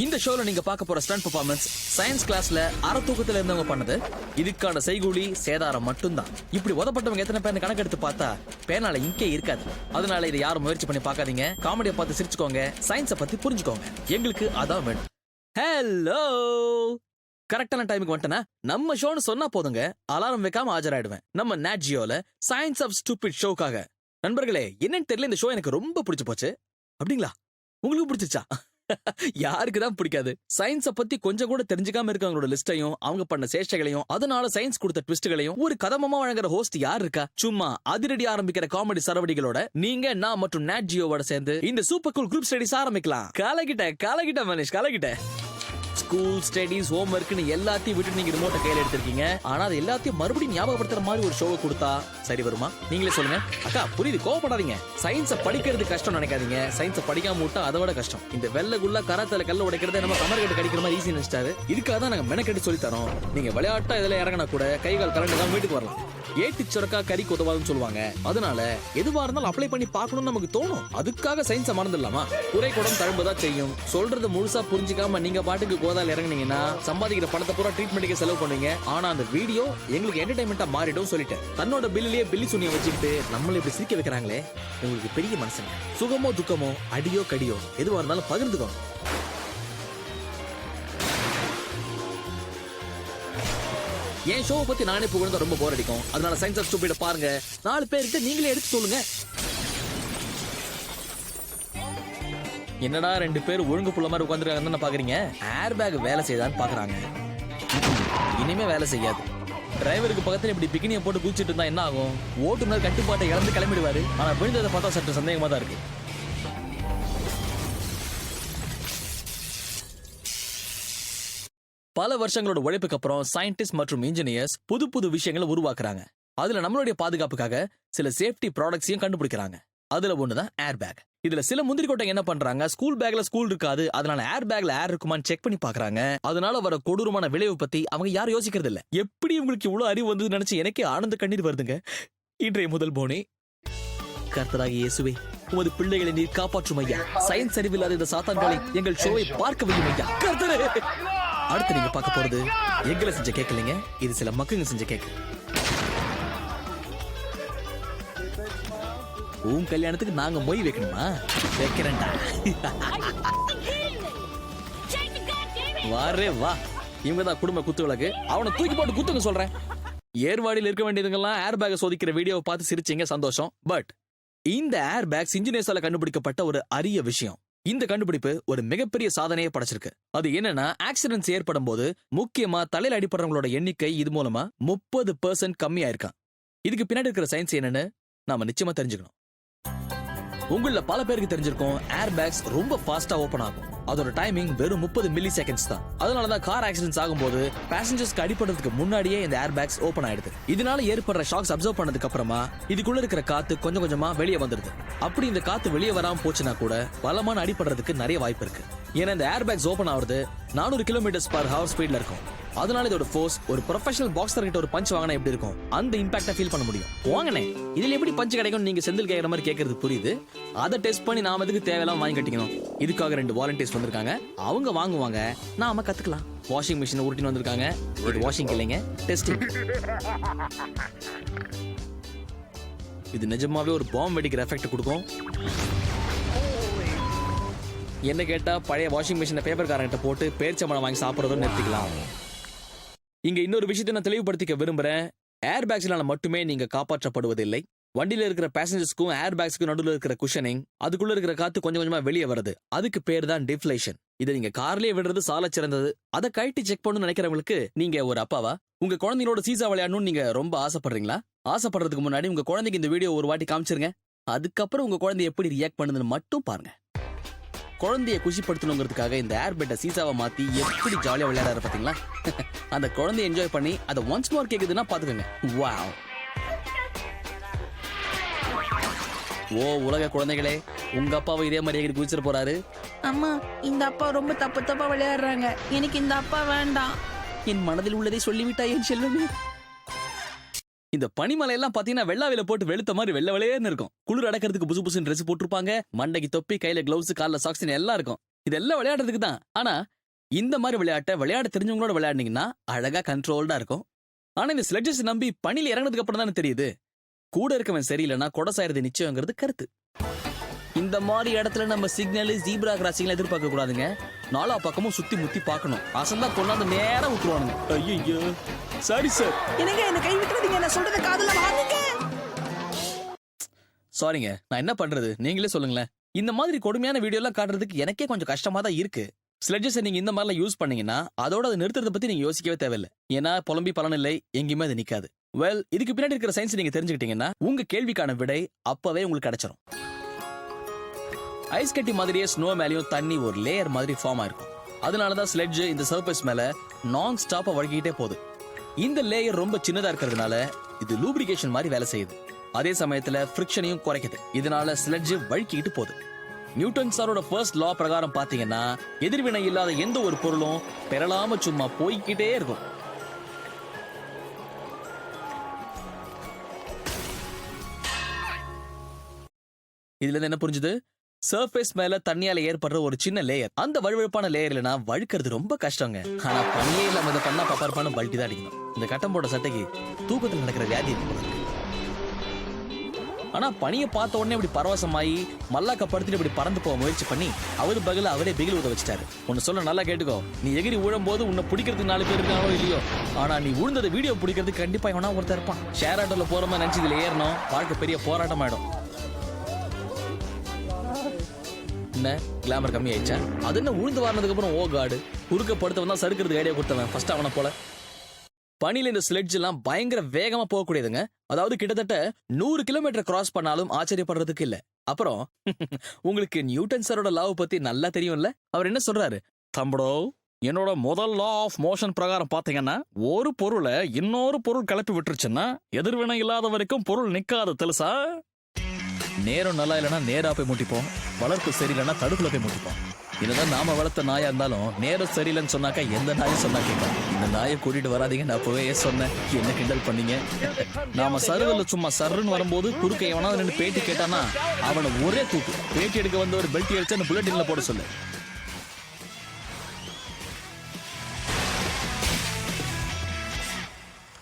இந்த ஷோல நீங்க பார்க்க போற ஸ்டண்ட் பெர்ஃபார்மன்ஸ் சயின்ஸ் கிளாஸ்ல அரை தூக்கத்துல இருந்தவங்க பண்ணது. இதுக்கான செய்கூலி சேதாரம் மட்டும்தான். இப்படி உதப்பட்டவங்க எத்தனை பேர் கணக்கு எடுத்து பார்த்தா பேனால இங்கே இருக்காது. அதனால இதை யாரும் முயற்சி பண்ணி பார்க்காதீங்க. காமெடியை பார்த்து சிரிச்சுக்கோங்க, சயின்ஸை பத்தி புரிஞ்சுக்கோங்க. எங்களுக்கு அதான் வேணும். ஹலோ, கரெக்டான டைமுக்கு வந்துட்டேனா? நம்ம ஷோன்னு சொன்னா போதுங்க, அலாரம் வைக்காம ஆஜராயிடுவேன். நம்ம நேட் ஜியோல சயின்ஸ் ஆஃப் ஸ்டூபிட் ஷோக்காக. நண்பர்களே, என்னன்னு தெரியல, இந்த ஷோ எனக்கு ரொம்ப பிடிச்சு போச்சு. அப்படிங்களா? உங்களுக்கு பிடிச்சிச்சா? யாருக்கு தான் பிடிக்காது? சயின்ஸ பத்தி கொஞ்சம் கூட தெரிஞ்சுக்காம இருக்கவங்களோட லிஸ்டையும் அவங்க பண்ண சேஷ்டைகளையும் அதனால சயின்ஸ் கொடுத்த ட்விஸ்ட்களையும் ஒரு கதமமா வழங்குற ஹோஸ்ட் யார் இருக்கா? சும்மா அதிரடி ஆரம்பிக்கிற காமெடி சரவடிகளோட நீங்க, நான் மற்றும் நேட் ஜியோவோட சேர்ந்து இந்த சூப்பர் கூல் குரூப் ஸ்டடிஸ் ஆரம்பிக்கலாம். காலகிட்ட மனிஷ், காலகிட்ட. ஸ்கூல் ஸ்டடிஸ், ஹோம் ஒர்க்னு எல்லாத்தையும் விட்டு நீங்க ரிமோட்டை கையில எடுத்திருக்கீங்க. ஆனா அது எல்லாத்தையும் மறுபடியும் ஞாபகப்படுத்துற மாதிரி ஒரு ஷோவை கொடுத்தா சரி வருமா? நீங்களே சொல்லுங்க. அக்கா புரியுது, கோவப்படாதீங்க. சயின்ஸை படிக்கிறது கஷ்டம் நினைக்காதீங்க. சயின்ஸை படிக்காம விட்டா அதை விட கஷ்டம். இந்த வெள்ளக்குள்ள கராத்தல கல்ல உடைக்கிறத நம்ம கமர்கட்டு கடிக்கிற மாதிரி ஈஸி நினைச்சிட்டாரு. இதுக்காக தான் நாங்க மெனக்கெட்டு சொல்லி தரோம். நீங்க விளையாட்டா இதுல இறங்கினா கூட கைகால் கரண்ட் தான் வீட்டுக்கு வரலாம். ஏட்டி சுரக்கா கறி உதவாதுன்னு சொல்லுவாங்க. அதனால எதுவா இருந்தாலும் அப்ளை பண்ணி பார்க்கணும்னு நமக்கு தோணும். அதுக்காக சயின்ஸை மறந்துடலாமா? குறை குடம் தழும்புதான் செய்யும். சொல்றது முழுசா புரிஞ்சுக்காம நீங்க பாட்டுக்கு கோதால இறங்குனீங்கன்னா சம்பாதிக்கிற பணத்தை பூரா ட்ரீட்மெண்ட்டுக்கு செலவு பண்ணுவீங்க. ஆனா அந்த வீடியோ எங்களுக்கு என்டர்டைன்மெண்டா மாறிடும் சொல்லிட்டேன். தன்னோட பில்லிலேயே பில்லி சுனியை வச்சுக்கிட்டு நம்மள இப்படி சிரிக்க வைக்கிறாங்களே, உங்களுக்கு பெரிய மனசுங்க. சுகமோ துக்கமோ அடியோ கடியோ எதுவா இருந்தாலும் பகிர்ந்துக்கோங்க. என் ஷோவை பத்தி நானே புகழ்ந்தா ரொம்ப போர் அடிக்கும். அதனால சயின்ஸ் ஆஃப் ஸ்டூபிட பாருங்க. 4 பேருக்கு நீங்களே எடுத்து சொல்லுங்க. என்னடா 2 பேர் ஒழுங்கு புள்ள மாதிரி உட்காந்துருக்காங்கன்னு பாக்குறீங்க? ஏர் பேக் வேலை செய்தான்னு பாக்குறாங்க. இனிமே வேலை செய்யாது. டிரைவருக்கு பக்கத்துல இப்படி பிகினியை போட்டு குதிச்சிட்டு இருந்தா என்ன ஆகும்? ஓட்டுநர் கட்டுப்பாட்டை இழந்து கிளம்பிடுவாரு. ஆனா விழுந்ததை பார்த்தா சற்று சந்தேகமா தான் இருக்கு. பல வருஷங்களோட உழைப்புக்கு அப்புறம் சயின்டிஸ்ட் மற்றும் இன்ஜினியர்ஸ் புது புது விஷயங்களை உருவாக்குறாங்க. அதுல நம்மளுடைய பாதுகாப்புக்காக சில சேஃப்டி ப்ராடக்ட்ஸையும் கண்டுபிடிக்கிறாங்க. அதுல ஒண்ணுதான் ஏர் பேக். இதுல சில முந்திரி கொட்டை என்ன பண்றாங்க, ஸ்கூல் பேக்ல ஸ்கூல் இருக்காது, அதனால ஏர் பேக்ல ஏர் இருக்குமான்னு செக் பண்ணி பாக்குறாங்க. அதனால வர கொடூரமான விளைவு பத்தி அவங்க யாரும் யோசிக்கிறது இல்ல. எப்படி உங்களுக்கு இவ்வளவு அறிவு வந்து நினைச்சு எனக்கே ஆனந்த கண்ணீர் வருதுங்க. இன்றைய முதல் போனே, கர்த்தராகிய இயேசுவே, உமது பிள்ளைகளை நீர் காப்பாற்றும் ஐயா. சயின்ஸ் அறிவில்லாத இந்த சாத்தான்களை எங்கள் ஷோவை பார்க்க வையும் ஐயா. கர்த்தரே. அடுத்து நீங்க பார்க்க போறது எங்களை செஞ்ச கேட்கலீங்க, இது சில மக்களுங்க செஞ்ச கேக்கு. உன் கல்யாணத்துக்கு நாங்க மொய் வைக்கணுமா? வைக்கிறேன்டா. வாரே வா, இவங்கதான் குடும்ப குத்து விளக்கு. அவனை தூக்கி போட்டு குத்துங்க சொல்றேன். ஏர்வாடியில் இருக்க வேண்டியதுங்கெல்லாம் ஏர் பேக் சோதிக்கிற வீடியோவை பார்த்து சிரிச்சீங்க, சந்தோஷம். பட் இந்த ஏர் பேக் இன்ஜினியர்ஸால கண்டுபிடிக்கப்பட்ட ஒரு அரிய விஷயம். இந்த கண்டுபிடிப்பு ஒரு மிகப்பெரிய சாதனையை படைச்சிருக்கு. அது என்னன்னா, ஆக்சிடென்ட்ஸ் ஏற்படும் போது முக்கியமா தலையில அடிப்படுறவங்களோட எண்ணிக்கை இது மூலமா 30% கம்மியா இருக்கான். இதுக்கு பின்னாடி இருக்கிற சயின்ஸ் என்னன்னு நாம நிச்சயமா தெரிஞ்சுக்கணும். உங்கள பல பேருக்கு தெரிஞ்சிருக்கும், ஏர் பேக்ஸ் ரொம்ப ஃபாஸ்டா ஓபன் ஆகும். அதோட டைமிங் வெறும் 30 மில்லி செகண்ட்ஸ் தான். அதனாலதான் கார் ஆக்சிடென்ட்ஸ் ஆகும்போது பேசஞ்சர்ஸ்க்கு அடிபடுறதுக்கு முன்னாடியே இந்த ஏர் பேக்ஸ் ஓபன் ஆயிடுது. இதனால ஏற்படுற ஷாக்ஸ் அப்சர்வ் பண்ணதுக்கு அப்புறமா இதுக்குள்ள இருக்கிற காத்து கொஞ்சம் கொஞ்சமா வெளியே வந்துருது. அப்படி இந்த காத்து வெளியே வராம போச்சுன்னா கூட பலமான அடிபடுறதுக்கு நிறைய வாய்ப்பு இருக்கு. ஏன்னா இந்த ஏர் பேக்ஸ் ஓபன் ஆகுறது 400 km/h ஸ்பீட்ல இருக்கும். அதனால இதோட ஃபோர்ஸ் ஒரு ப்ரொஃபஷனல் பாக்ஸர் கிட்ட ஒரு பஞ்ச் வாங்கினா எப்படி இருக்கும், அந்த இம்பாக்டை ஃபீல் பண்ண முடியும். வாங்கனே, இதுல எப்படி பஞ்ச் கிடைக்கும் நீங்க செந்தில் கேட்கற மாதிரி கேட்கறது புரியுது. அதை டெஸ்ட் பண்ணி நாம எதுக்கு தேவையெல்லாம் வாங்கி கட்டிக்கணும்? இதுக்காக 2 வாலண்டியர்ஸ் வந்திருக்காங்க. அவங்க வாங்குவாங்க, நாம கத்துக்கலாம். வாஷிங் மிஷின் உருட்டின்னு வந்திருக்காங்க. இது வாஷிங் இல்லைங்க, டெஸ்டிங். இது நிஜமாவே ஒரு பாம்பு வெடிக்கிற எஃபெக்ட் கொடுக்கும். என்ன கேட்டா, பழைய வாஷிங் மிஷினை பேப்பர் காரங்கிட்ட போட்டு பேரிச்சம்பழம் வாங்கி சாப்பிடுறதும் நிறுத்திக்கலாம். இங்க இன்னொரு விஷயத்தை நான் தெளிவுபடுத்திக்க விரும்புறேன். ஏர் பேக்ஸ்னால மட்டுமே நீங்க காப்பாற்றப்படுவதில்லை. வண்டியில இருக்கிற பேசஞ்சர்ஸ்க்கும் ஏர் பேக்ஸ்க்கும் நடுவில் இருக்கிற குஷனிங், அதுக்குள்ள இருக்கிற காத்து கொஞ்சம் கொஞ்சமா வெளியே வருது. அதுக்கு பேர் தான் டிஃப்ளேஷன். இதை நீங்க கார்லயே விடுறது சால சிறந்தது. அதை கழட்டி செக் பண்ணணும்னு நினைக்கிறவங்களுக்கு, நீங்க ஒரு அப்பாவா உங்க குழந்தைங்களோட சீசா விளையாடணும்னு நீங்க ரொம்ப ஆசைப்படுறீங்களா? ஆசைப்படுறதுக்கு முன்னாடி உங்க குழந்தைக்கு இந்த வீடியோ ஒரு வாட்டி காமிச்சிருங்க. அதுக்கப்புறம் உங்க குழந்தை எப்படி ரியாக்ட் பண்ணுதுன்னு மட்டும் பாருங்க. குழந்தைய குஷிப்படுத்தணுங்கிறதுக்காக இந்த ஏர் பெட்டை சீசாவை மாத்தி எப்படி ஜாலியா விளையாடுற பாத்தீங்களா? அந்த குழந்தைய என்ஜாய் பண்ணி அதை ஒன்ஸ் மோர் கேக்குதுன்னா பாத்துக்கோங்க. வாவ். ஓ உலக குழந்தைகளே, உங்க அப்பாவை இதே மாதிரி குதிச்சிட்டு போறாரு. அம்மா, இந்த அப்பா ரொம்ப தப்பா விளையாடுறாங்க. எனக்கு இந்த அப்பா வேண்டாம். என் மனதில் உள்ளதை சொல்லிவிட்டா என் செல்வமே. இந்த பனிமலை எல்லாம் பாத்தீங்கன்னா வெள்ளாவில போட்டு வெளுத்த மாதிரி வெள்ள வெளையேன்னு இருக்கும். குளிர் அடக்கிறதுக்கு புசு புசுன்னு ட்ரெஸ் போட்டிருப்பாங்க. மண்டைக்கு தொப்பி, கையில கிளவுஸ், கால்ல சாக்ஸ் எல்லாம் இருக்கும். இதெல்லாம் விளையாடுறதுக்கு தான். ஆனா இந்த மாதிரி விளையாட்டை விளையாட தெரிஞ்சவங்களோட விளையாடுனீங்கன்னா அழகா கண்ட்ரோல்டா இருக்கும். ஆனா இந்த ஸ்லெட்ஜஸ் நம்பி பனில இறங்கினதுக்கு அப்புறம் தானே தெரியுது கூட இருக்கவன் சரியில்லைன்னா கொடை சாயறது நிச்சயங்கிறது கருத்து. இந்த மாதிரி இடத்துல நம்ம சிக்னல் ஜீப்ரா கிராசிங்ல எதிர்பார்க்க கூடாதுங்க. நாலா பக்கமும் சுத்தி முத்தி பார்க்கணும். அசந்தா கொண்டாந்து நேரா விட்டுருவானுங்க. ஐயோ சாரி சார். என்னங்க என்ன கை விட்டுறீங்க, நான் சொல்றத காதுல வாங்குங்க. சாரிங்க, நான் என்ன பண்றது நீங்களே சொல்லுங்களேன். இந்த மாதிரி கொடுமையான வீடியோ எல்லாம் காட்டுறதுக்கு எனக்கே கொஞ்சம் கஷ்டமா தான் இருக்கு. ஸ்லெட்ஜஸ் நீங்க இந்த மாதிரிலாம் யூஸ் பண்ணீங்கன்னா அதோட அதை நிறுத்துறத பத்தி நீங்க யோசிக்கவே தேவையில்லை. ஏன்னா புலம்பி பலன் இல்லை, எங்கேயுமே அது நிக்காது. வெல், இதுக்கு பின்னாடி இருக்கிற சயின்ஸ் நீங்க தெரிஞ்சுக்கிட்டீங்கன்னா உங்க கேள்விக்கான விடை அப்பவே உங்களுக்கு கிடைச்சிரும். ஐஸ் கட்டி மாதிரியே ஸ்னோ மேலேயும் தண்ணி ஒரு லேயர் மாதிரி ஃபார்ம் ஆயிருக்கும். அதனாலதான் ஸ்லெட்ஜ் இந்த சர்ஃபேஸ் மேல நான் ஸ்டாப்பா வழுக்கிட்டே போகுது. இந்த லேயர் ரொம்ப சின்னதா இருக்கிறதுனால இது லூப்ரிகேஷன் மாதிரி வேலை செய்யுது. அதே சமயத்துல ஃபிரிக்ஷனையும் குறைக்குது. இதனால ஸ்லெட்ஜ் வழுக்கிட்டு போகுது. நியூட்டன் சாரோட ஃபர்ஸ்ட் லா பிரகாரம் பாத்தீங்கன்னா எதிர்வினை இல்லாத எந்த ஒரு பொருளும் பெறலாம சும்மா போய்கிட்டே இருக்கும். இதுல இருந்து என்ன புரிஞ்சுது? சர்ஃபேஸ் மேல தண்ணியால ஏற்படுற ஒரு சின்ன லேயர், அந்த வழுவழுப்பான லேயர் இல்லனா வழுக்கிறது ரொம்ப கஷ்டங்க. ஆனா பனியே இல்லாம இதை பண்ணா பப்பார்பான பல்ட்டி தான் அடிக்கணும். இந்த கட்டம் போட்ட சட்டைக்கு தூக்கத்தில் நடக்கிற வியாதி இருக்கு. ஆனா பனியை பார்த்த உடனே இப்படி பரவசமாயி மல்லாக்க படுத்துட்டு இப்படி பறந்து போக முயற்சி பண்ணி அவரு பகல அவரே பிகில் ஊத வச்சிட்டாரு. ஒன்னு சொல்ல நல்லா கேட்டுக்கோ, நீ எகிரி ஊழும் போது உன்னை பிடிக்கிறதுக்கு 4 பேர் இருக்காங்களோ இல்லையோ, ஆனா நீ உழுந்தத வீடியோ பிடிக்கிறதுக்கு கண்டிப்பா எவனா ஒருத்தர் இருப்பான். ஷேர் ஆட்டோல போற மாதிரி நினைச்சு இதுல ஏறணும், வாழ்க்கை பெரிய போராட்டம் ஆயிடும். என்ன கிளாமர் கம்மி ஆயிடுச்சா? அது என்ன உழுந்து வாரினதுக்கு அப்புறம் ஓ காடு குறுக்க படுத்தவன் தான் சறுக்கிறதுக்கு ஐடியா கொடுத்தவன் ஃபர்ஸ்ட் அவனை போல. பனியில இந்த ஸ்லெட்ஜ் எல்லாம் பயங்கர வேகமா போகக்கூடியதுங்க. அதாவது கிட்டத்தட்ட 100 கிலோமீட்டர் கிராஸ் பண்ணாலும் ஆச்சரியப்படுறதுக்கு இல்ல. அப்புறம் உங்களுக்கு நியூட்டன் சாரோட லாவ் பத்தி நல்லா தெரியும்ல. அவர் என்ன சொல்றாரு? தம்படோ, என்னோட முதல் லா ஆஃப் மோஷன் பிரகாரம் பாத்தீங்கன்னா ஒரு பொருளை இன்னொரு பொருள் கிளப்பி விட்டுருச்சுன்னா எதிர்வினை இல்லாத வரைக்கும் பொருள் நிக்காது తెలుసா? நேரம் நல்லா இல்லைன்னா நேரா போய் முட்டிப்போம், வளர்ப்பு சரியில்லைன்னா தடுப்புல போய் முட்டிப்போம். இதுதான் நாம வளர்த்த நாயா இருந்தாலும் நேரம் சரியில்லைன்னு சொன்னாக்கா எந்த நாயும் சொன்னா கேட்கும். இந்த நாயை கூட்டிட்டு வராதீங்க, நான் அப்பவே சொன்னேன், என்ன கிண்டல் பண்ணீங்க. நாம சருவல்ல சும்மா சர்ன்னு வரும்போது குறுக்க எவனாவது ரெண்டு பேட்டி கேட்டானா அவனை ஒரே தூக்கு. பேட்டி எடுக்க வந்த ஒரு பெல்ட் அடிச்சு அந்த புல்லட்டின்ல போட சொல்லு.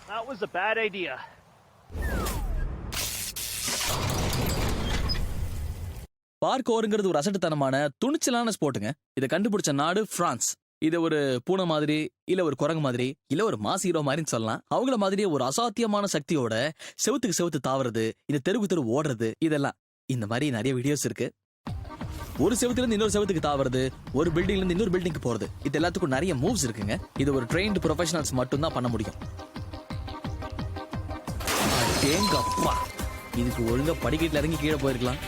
That was a bad idea. பார்க்கோருங்கிறது ஒரு அசட்டுத்தனமான துணிச்சலான ஸ்போர்ட்டுங்க. இதை கண்டுபிடிச்ச நாடு பிரான்ஸ். இதை ஒரு பூனை மாதிரி இல்ல ஒரு குரங்கு மாதிரி இல்ல ஒரு மாஸ் ஹீரோ மாதிரின்னு சொல்லலாம். அவங்கள மாதிரியே ஒரு அசாத்தியமான சக்தியோட செவுத்துக்கு செவுத்து தாவறது, இந்த தெருவு தெரு ஓடுறது, இதெல்லாம் இந்த மாதிரி நிறைய வீடியோஸ் இருக்கு. ஒரு செவுத்துல இருந்து இன்னொரு செவுத்துக்கு தாவறது, ஒரு பில்டிங்ல இருந்து இன்னொரு பில்டிங்க்கு போறது, இது எல்லாத்துக்கும் நிறைய மூவ்ஸ் இருக்குங்க. இது ஒரு ட்ரெயின்டு ப்ரொஃபஷனல்ஸ் மட்டும் தான் பண்ண முடியும். அடேங்கப்பா, இதுக்கு ஒழுங்கா படிக்கட்டுல இறங்கி கீழே போயிருக்கலாம்.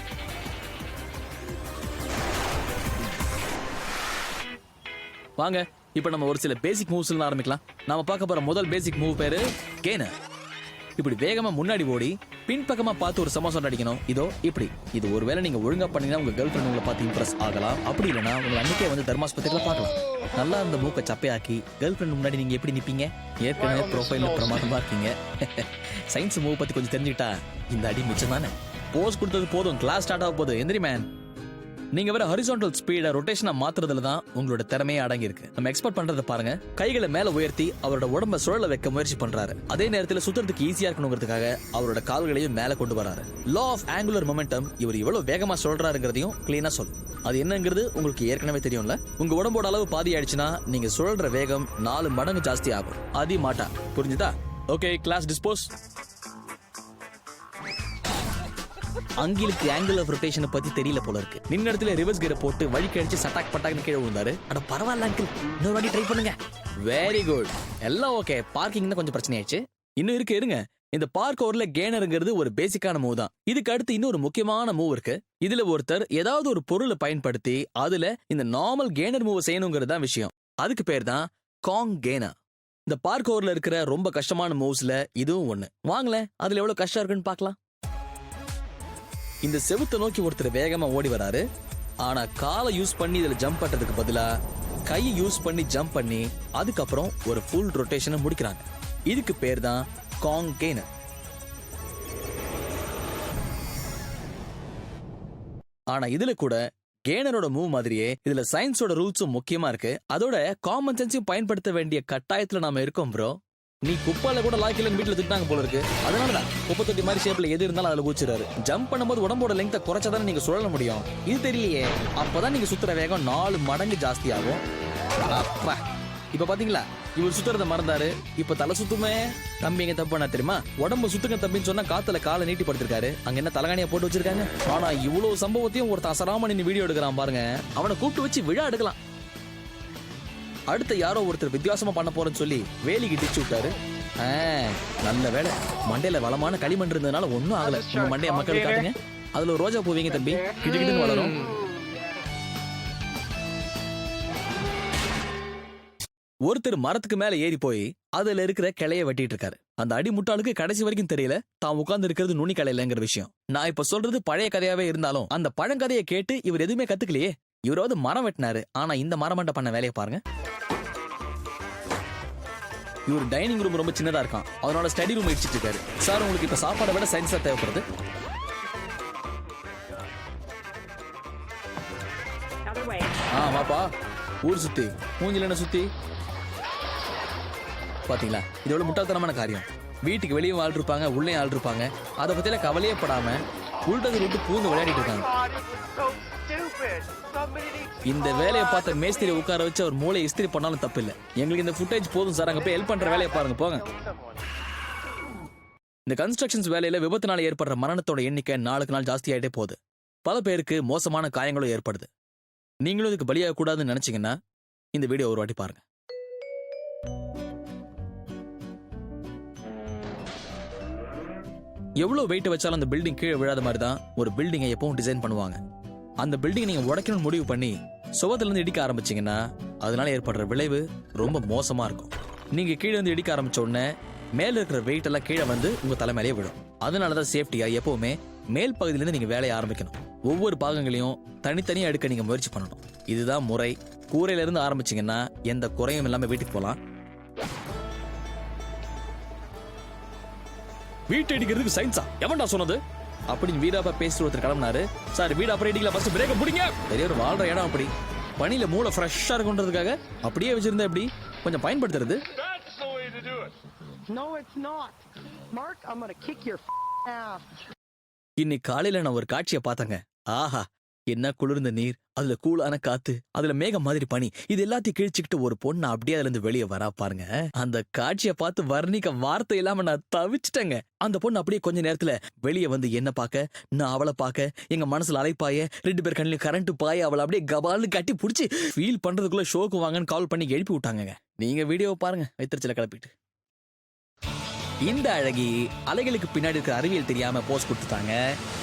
வாங்க இப்ப நம்ம ஒரு சில பேசிக் மூவ்ஸ் ஆரம்பிக்கலாம். நாம பார்க்க போற முதல் பேசிக் மூவ் பேரு கேனர். இப்படி வேகமா முன்னாடி ஓடி பின்பக்கமா பார்த்து ஒரு சமோசம் அடிக்கணும். இதோ இப்படி. இது ஒருவேளை நீங்க ஒழுங்கா பண்ணீங்கன்னா உங்க கேர்ள் ஃபிரெண்ட் உங்களை பார்த்து இம்ப்ரெஸ் ஆகலாம். அப்படி இல்லைன்னா உங்க அன்னைக்கே வந்து தர்மாஸ்பத்திரியில பார்க்கலாம். நல்லா இருந்த மூக்கை சப்பையாக்கி கேர்ள் ஃபிரெண்ட் முன்னாடி நீங்க எப்படி நிப்பீங்க? ஏற்கனவே ப்ரொஃபைல்ல பிரமாதமா இருக்கீங்க. சயின்ஸ் மூவ் பத்தி கொஞ்சம் தெரிஞ்சுக்கிட்டா இந்த அடி மிச்சம் தானே. போஸ் கொடுத்தது போதும், கிளாஸ் ஸ்டார்ட் ஆக போகுது. எந்திரி மேன். நீங்க வேற ஹரிசான்டல் ஸ்பீட ரொட்டேஷனா மாத்துறதுல தான் உங்களோட திறமையே அடங்கி இருக்கு. நம்ம எக்ஸ்பெக்ட் பண்றத பாருங்க. கைகளை மேல உயர்த்தி அவரோட உடம்ப சுழல வைக்க முயற்சி பண்றாரு. அதே நேரத்துல சுத்துறதுக்கு ஈஸியா இருக்கணுங்கிறதுக்காக அவரோட கால்களையும் மேல கொண்டு வராரு. லா ஆஃப் ஆங்குலர் மொமெண்டம் இவர் இவ்வளவு வேகமா சுழறாருங்கிறதையும் கிளீனா சொல்லும். அது என்னங்கிறது உங்களுக்கு ஏற்கனவே தெரியும்ல. உங்க உடம்போட அளவு பாதி ஆயிடுச்சுன்னா நீங்க சுழல்ற வேகம் 4 மடங்கு ஜாஸ்தி ஆகும். அதி மாட்டா. புரிஞ்சுதா? Okay, class dispose. அங்கிலுக்கு ஆங்கிள் ஆஃப் ரொட்டேஷனை பத்தி தெரியல போல இருக்கு. நின்ன இடத்துல ரிவர்ஸ் கியரை போட்டு வழி கழிச்சு சட்டாக் பட்டாக்னு கீழே விழுந்தாரு. அட பரவாயில்ல அங்கிள், இன்னொரு வாட்டி ட்ரை பண்ணுங்க. வெரி குட், எல்லாம் ஓகே. பார்க்கிங் தான் கொஞ்சம் பிரச்சனை ஆயிடுச்சு. இன்னும் இருக்கு, இருங்க. இந்த பார்க்கோர்ல கேனருங்கிறது ஒரு பேசிக்கான மூவ் தான். இதுக்கு அடுத்து இன்னொரு முக்கியமான மூவ் இருக்கு. இதுல ஒருத்தர் ஏதாவது ஒரு பொருளை பயன்படுத்தி அதுல இந்த நார்மல் கேனர் மூவ் செய்யணுங்கிறது தான் விஷயம். அதுக்கு பேர் தான் காங் கேனர். இந்த பார்க்கோர்ல இருக்கிற ரொம்ப கஷ்டமான மூவ்ஸ்ல இதுவும் ஒண்ணு. வாங்களேன், அதுல எவ்வளவு கஷ்டம் இருக்குன்னு பார்க்கலாம். இந்த செவுத்தை நோக்கி ஒருத்தர் வேகமா ஓடி வராரு. ஆனா காலை யூஸ் பண்ணி இதுல ஜம்ப் பண்றதுக்கு பதிலா கையை யூஸ் பண்ணி ஜம்ப் பண்ணி அதுக்கப்புறம் ஒரு ஃபுல் ரொட்டேஷனை முடிக்கிறாங்க. இதுக்கு பேர் தான் காங் கேனர். ஆனா இதுல கூட கேனரோட மூவ் மாதிரியே இதுல சயின்ஸோட ரூல்ஸும் முக்கியமா இருக்கு. அதோட காமன் சென்ஸையும் பயன்படுத்த வேண்டிய கட்டாயத்துல நாம இருக்கோம் ப்ரோ. நீ குப்பால கூட லாக்கிலன்னு வீட்டுல திட்டாங்க போல இருக்கு. அதனாலதான் குப்பை தொட்டி மாதிரி ஷேப்ல எது இருந்தாலும் அதுல ஊச்சிறாரு. ஜம்ப் பண்ணும்போது உடம்போட லெங்க்தை குறைச்சாதானே நீங்க சுழல முடியும். இது தெரியலையே. அப்பதான் நீங்க சுத்துற வேகம் 4 மடங்கு ஜாஸ்தி ஆகும். அப்பா இப்ப பாத்தீங்களா, இவர் சுத்துறத மறந்தாரு. இப்ப தலை சுத்துமே. தம்பி எங்க தப்பு பண்ணா தெரியுமா? உடம்பு சுத்துங்க தம்பின்னு சொன்னா காத்துல காலை நீட்டி படுத்திருக்காரு. அங்க என்ன தலகாணியா போட்டு வச்சிருக்காங்க. ஆனா இவ்வளவு சம்பவத்தையும் ஒருத்தன் அசராம நின்னு வீடியோ எடுக்கிறான் பாருங்க. அவனை கூப்பிட்டு வச்சு விழா எடுக்கலாம். அடுத்த யாரோ ஒருத்தர் வித்தியாசமா பண்ண போறேன்னு சொல்லி வேலிக்கு டிச்சு விட்டாரு. நல்ல வேலை, மண்டையில வளமான களிமண் இருந்ததுனால ஒன்னும் ஆகல. உங்க மண்டைய மக்கள் காட்டுங்க. அதுல ஒரு ரோஜா பூவிங்க தம்பி, கிடுகிடுன்னு வளரும். ஒருத்தர் மரத்துக்கு மேல ஏறி போய் அதுல இருக்கிற கிளைய வெட்டிட்டு இருக்காரு. அந்த அடி முட்டாளுக்கு கடைசி வரைக்கும் தெரியல தான் உட்கார்ந்து இருக்கிறது நுனி கிளையிலங்கிற விஷயம். நான் இப்ப சொல்றது பழைய கதையாவே இருந்தாலும் அந்த பழங்கதையை கேட்டு இவர் எதுவுமே கத்துக்கலையே. இவராவது மரம் வெட்டினாரு. ஆனா இந்த மரமண்ட பண்ண வேலையை பாருங்க. இவர் டைனிங் ரூம் ரொம்ப சின்னதா இருக்கான். அதனால ஸ்டடி ரூம் இடிச்சிட்டு இருக்காரு. சார் உங்களுக்கு இப்ப சாப்பாடை விட சயின்ஸா தேவைப்படுது. வாப்பா. ஊர் சுத்தி மூஞ்சில என்ன சுத்தி பாத்தீங்களா? இது எவ்வளவு முட்டாள்தனமான காரியம். வீட்டுக்கு வெளியே ஆள் இருப்பாங்க, உள்ளே ஆள் இருப்பாங்க. அதை பத்தியில கவலையே படாம உள்டது விட்டு பூந்து விளையாடிட்டு இருக்காங்க. இந்த வேலையை பார்த்த மேஸ்திரி உட்கார வச்சு அவர் மூளை இஸ்திரி பண்ணாலும் தப்பு இல்லை. எங்களுக்கு இந்த ஃபுட்டேஜ் போதும் சார். அங்க போய் ஹெல்ப் பண்ற வேலையை பாருங்க போங்க. இந்த கன்ஸ்ட்ரக்ஷன்ஸ் வேலையில விபத்துனால ஏற்படுற மரணத்தோட எண்ணிக்கை நாளுக்கு நாள் ஜாஸ்தி ஆயிட்டே போகுது. பல பேருக்கு மோசமான காயங்களும் ஏற்படுது. நீங்களும் இதுக்கு பலியாக கூடாதுன்னு நினைச்சீங்கன்னா இந்த வீடியோ ஒரு வாட்டி பாருங்க. எவ்வளவு வெயிட் வச்சாலும் அந்த பில்டிங் கீழே விழாத மாதிரி தான் ஒரு பில்டிங்கை எப்பவும் டிசைன் பண்ணுவாங்க. அந்த பில்டிங் நீங்க உடைக்கணும்னு முடிவு பண்ணி சுவத்துல இருந்து இடிக்க ஆரம்பிச்சீங்கன்னா அதனால ஏற்படுற விளைவு ரொம்ப மோசமா இருக்கும். நீங்க கீழே வந்து இடிக்க ஆரம்பிச்ச உடனே மேல இருக்கிற வெயிட் எல்லாம் கீழே வந்து உங்க தலைமையிலேயே விடும். அதனாலதான் சேஃப்டியா எப்பவுமே மேல் பகுதியிலிருந்து நீங்க வேலையை ஆரம்பிக்கணும். ஒவ்வொரு பாகங்களையும் தனித்தனியா எடுக்க நீங்க முயற்சி பண்ணணும். இதுதான் முறை. கூரையில இருந்து ஆரம்பிச்சீங்கன்னா எந்த குறையும் இல்லாம வீட்டுக்கு போலாம். வீட்டு அடிக்கிறதுக்கு சயின்ஸா எவன்டா சொன்னது அப்படின்னு வீடாப்பா பேசி ஒருத்தர் கிளம்பினாரு. சார் வீடு அப்புறம் இடிக்கல, ஃபர்ஸ்ட் பிரேக்க பிடிங்க. பெரிய ஒரு வாழ்ற இடம் அப்படி பனியில மூளை ஃப்ரெஷ்ஷா இருக்குன்றதுக்காக அப்படியே வச்சிருந்தா எப்படி கொஞ்சம் பயன்படுத்துறது. இன்னைக்கு காலையில நான் ஒரு காட்சியை பார்த்தேங்க. ஆஹா, என்ன குளிர்ந்த நீர், அதுல கூலான காத்து, அதுல மேகம் மாதிரி பனி, இது எல்லாத்தையும் கிழிச்சுக்கிட்டு ஒரு பொண்ணு அப்படியே அதுல இருந்து வெளியே வரா பாருங்க. அந்த காட்சியை பார்த்து வர்ணிக்க வார்த்தை இல்லாம நான் தவிச்சிட்டேங்க. அந்த பொண்ணு அப்படியே கொஞ்ச நேரத்துல வெளியே வந்து என்ன பார்க்க, நான் அவளை பார்க்க, எங்க மனசுல அலைப்பாய, 2 பேர் கண்ணிலும் கரண்ட் பாய, அவளை அப்படியே கபால்னு கட்டி பிடிச்சி ஃபீல் பண்றதுக்குள்ள ஷோக்கு வாங்கன்னு கால் பண்ணி எழுப்பி விட்டாங்க. நீங்க வீடியோவை பாருங்க, வைத்திருச்சல கிளப்பிட்டு. இந்த அழகி அலைகளுக்கு பின்னாடி இருக்கிற அறிவியல் தெரியாம போஸ் கொடுத்துட்டாங்க.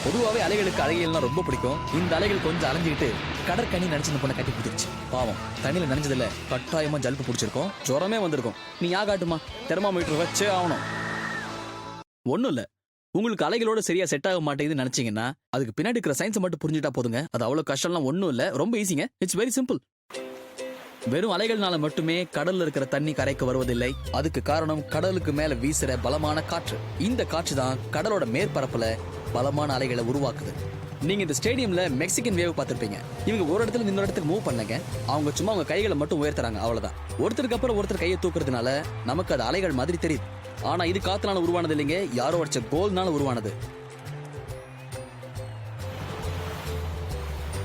பொதுவாகவே அலைகளுக்கு அழகியல்னா ரொம்ப பிடிக்கும். இந்த அலைகள் கொஞ்சம் அலைஞ்சிக்கிட்டு கடற்கனி நினைச்சு பொண்ணை கட்டி பிடிச்சிருச்சு. பாவம் தண்ணியில நினைச்சதுல கட்டாயமா ஜல்பு பிடிச்சிருக்கும், ஜுரமே வந்திருக்கும். நீ காட்டுமா தெர்மாமீட்டர் வச்சே ஆகணும். ஒன்னும் இல்ல, உங்களுக்கு அலைகளோட சரியா செட் ஆக மாட்டேங்குதுன்னு நினைச்சீங்கன்னா அதுக்கு பின்னாடி இருக்கிற சயின்ஸை மட்டும் புரிஞ்சுட்டா போதுங்க. அது அவ்வளவு கஷ்டம்லாம் ஒன்னும் இல்ல, ரொம்ப ஈஸிங்க. It's very simple. வெறும் அலைகள்னால மட்டுமே கடல்ல இருக்கிற தண்ணி கரைக்கு வருவதில்லை. அதுக்கு காரணம் கடலுக்கு மேல வீசுற பலமான காற்று. இந்த காற்று தான் கடலோட மேற்பரப்புல பலமான அலைகளை உருவாக்குது. நீங்க இந்த ஸ்டேடியம்ல மெக்சிகன் வேவ் பார்த்திருப்பீங்க. இவங்க ஒரு இடத்துல இன்னொரு இடத்துக்கு மூவ் பண்ணங்க. அவங்க சும்மா அவங்க கைகளை மட்டும் உயர்த்துறாங்க, அவ்வளவுதான். ஒருத்தருக்கு அப்புறம் ஒருத்தர் கையை தூக்குறதுனால நமக்கு அது அலைகள் மாதிரி தெரியுது. ஆனா இது காத்துனால உருவானது இல்லைங்க, யாரோ அடிச்ச கோல்னால உருவானது.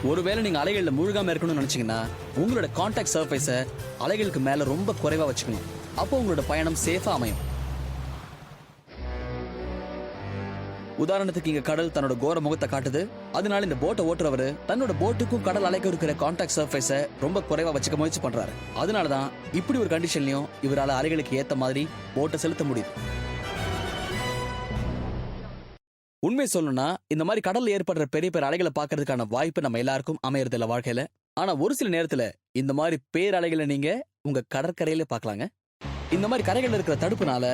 ஒருவேளை நீங்க அலைகள்ல முழுகாம இருக்கணும்னு நினைச்சீங்கன்னா உங்களோட கான்டாக்ட் சர்ஃபேஸ அலைகளுக்கு மேல ரொம்ப குறைவா வச்சுக்கணும். அப்போ உங்களோட பயணம் சேஃபா அமையும். உதாரணத்துக்கு இங்க கடல் தன்னோட கோர முகத்தை காட்டுது. அதனால இந்த போட்டை ஓட்டுறவரு தன்னோட போட்டுக்கும் கடல் அலைக்கும் இருக்கிற கான்டாக்ட் சர்ஃபேஸ ரொம்ப குறைவா வச்சுக்க முயற்சி பண்றாரு. அதனாலதான் இப்படி ஒரு கண்டிஷன்லயும் இவரால அலைகளுக்கு ஏத்த மாதிரி போட்டை செலுத்த முடியுது. உண்மை சொல்லணும்னா இந்த மாதிரி கடல்ல ஏற்படுற பெரிய பெரிய அலைகளை பாக்குறதுக்கான வாய்ப்பு நம்ம எல்லாருக்கும் அமையறது இல்ல வாழ்க்கையில. ஆனா ஒரு சில நேரத்துல இந்த மாதிரி பேரலைகளை நீங்க உங்க கடற்கரையில பாக்கலாங்க. இந்த மாதிரி கரைகள் இருக்கிற தடுப்புனால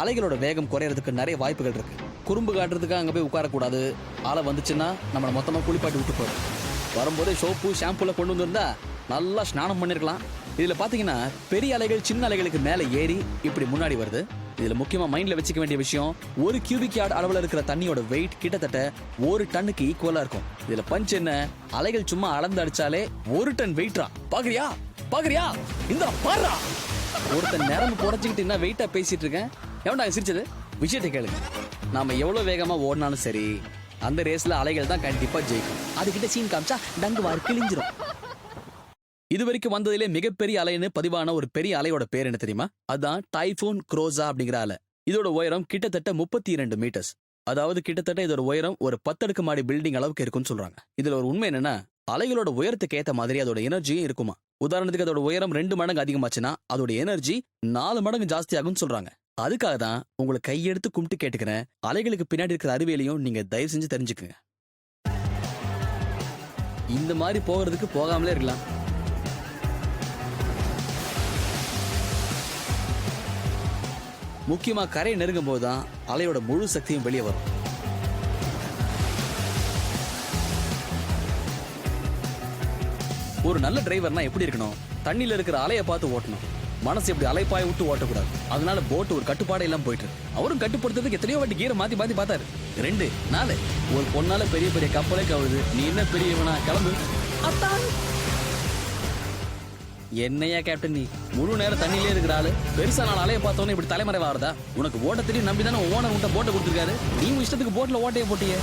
அலைகளோட வேகம் குறையறதுக்கு நிறைய வாய்ப்புகள் இருக்கு. குறும்பு காட்டுறதுக்கு அங்க போய் உட்காரக்கூடாது. அலை வந்துச்சுன்னா நம்மளை மொத்தமா குளிப்பாட்டி விட்டு போறோம். வரும்போதே சோப்பு ஷாம்புல கொண்டு வந்திருந்தா நல்லா ஸ்நானம் பண்ணிருக்கலாம். இதுல பாத்தீங்கன்னா பெரிய அலைகள் சின்ன அலைகளுக்கு மேல ஏறி இப்படி முன்னாடி வருது. இதுல முக்கியமா மைண்ட்ல வச்சுக்க வேண்டிய விஷயம், ஒரு கியூபிக் யார்ட் அளவுல இருக்கிற தண்ணியோட வெயிட் கிட்டத்தட்ட 1 டன்னுக்கு ஈக்குவலா இருக்கும். இதுல பஞ்ச் என்ன, அலைகள் சும்மா அளந்து அடிச்சாலே 1 டன் வெயிட்ரா. பாக்குறியா பாக்குறியா, இந்த பாருடா. ஒருத்தன் நேரம் புடச்சுக்கிட்டு என்ன வெயிட்டா பேசிட்டு இருக்கேன். எவன்டா சிரிச்சது? விஷயத்தை கேளுங்க. நாம எவ்வளவு வேகமா ஓடினாலும் சரி, அந்த ரேஸ்ல அலைகள் தான் கண்டிப்பா ஜெயிக்கும். அதுகிட்ட சீன் காமிச்சா டங்கு வார் கிழிஞ்சிரும். இது வரைக்கும் வந்ததிலே மிகப்பெரிய அலைன்னு பதிவான ஒரு பெரிய அலையோட பேர் என்ன தெரியுமா? அதான் டைஃபூன் குரோசா அப்படிங்கிற அலை. இதோட உயரம் கிட்டத்தட்ட 32 மீட்டர்ஸ். அதாவது கிட்டத்தட்ட இதோட உயரம் ஒரு 10 அடுக்கு மாடி பில்டிங் அளவுக்கு இருக்கும்னு சொல்றாங்க. இதுல ஒரு உண்மை என்னன்னா, அலைகளோட உயரத்துக்கு ஏத்த மாதிரி அதோட எனர்ஜியும் இருக்குமா. உதாரணத்துக்கு அதோட உயரம் 2 மடங்கு அதிகமாச்சுன்னா அதோட எனர்ஜி 4 மடங்கு ஜாஸ்தி ஆகும்னு சொல்றாங்க. அதுக்காக தான் உங்களை கையெடுத்து கும்பிட்டு கேட்டுக்கிறேன், அலைகளுக்கு பின்னாடி இருக்கிற அறிவியலையும் நீங்க தயவு செஞ்சு தெரிஞ்சுக்குங்க. இந்த மாதிரி போகிறதுக்கு போகாமலே இருக்கலாம். முக்கியமா கரை நெருங்கும் போதுதான் அலையோட முழு சக்தியும் வெளியே வரும். ஒரு நல்ல டிரைவர்னா எப்படி இருக்கணும்? தண்ணியில இருக்கிற அலையை பார்த்து ஓட்டணும். மனசு எப்படி அலைப்பாய விட்டு ஓட்டக்கூடாது. அதனால போட் ஒரு கட்டுப்பாடு எல்லாம் போயிட்டு இருக்கு. அவரும் கட்டுப்படுத்துறதுக்கு எத்தனையோ வாட்டி கீரை மாத்தி மாத்தி பார்த்தாரு. 2 4 ஒரு பொண்ணால பெரிய பெரிய கப்பலே கவுது. நீ என்ன பெரியவனா? கிளம்பு. அத்தான் என்னையா கேப்டன், நீ முழு நேரம் தண்ணியிலே இருக்கிற ஆளு பெருசா நாள் அலைய பார்த்தோன்னே இப்படி தலைமறைவா ஆறுதா? உனக்கு ஓட்ட தெரியும் நம்பி தானே ஓனர் உன்ட்ட போட்டை கொடுத்துருக்காரு. நீ உன் இஷ்டத்துக்கு போட்ல ஓட்டைய போட்டியே.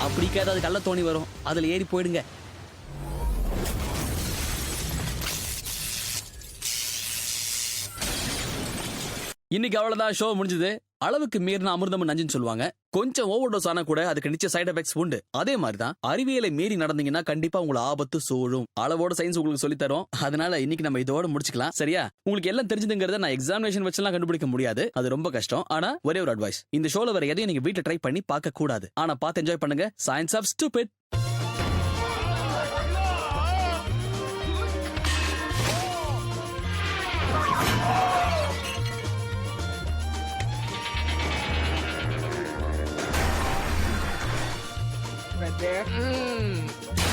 அப்படிக்கா ஏதாவது கள்ள தோணி வரும், அதுல ஏறி போயிடுங்க. இன்னைக்கு அவ்வளவுதான், ஷோ முடிஞ்சது. அளவுக்கு மீறின அமிர்தம் நஞ்சுன்னு சொல்லுவாங்க. கொஞ்சம் ஓவர் டோஸ் ஆனா கூட அதுக்கு நிச்சய சைடு எஃபெக்ட்ஸ் உண்டு. அதே மாதிரி தான் அறிவியலை மீறி நடந்தீங்கன்னா கண்டிப்பா உங்களை ஆபத்து சூழும். அளவோட சயின்ஸ் உங்களுக்கு சொல்லி தரும். அதனால இன்னைக்கு நம்ம இதோட முடிச்சுக்கலாம், சரியா? உங்களுக்கு எல்லாம் தெரிஞ்சதுங்கிறத நான் எக்ஸாமினேஷன் வச்செல்லாம் கண்டுபிடிக்க முடியாது, அது ரொம்ப கஷ்டம். ஆனா ஒரே ஒரு அட்வைஸ், இந்த ஷோல வர எதையும் நீங்க வீட்டுல ட்ரை பண்ணி பார்க்க கூடாது. ஆனா பார்த்து என்ஜாய் பண்ணுங்க. Science of stupid. Right there.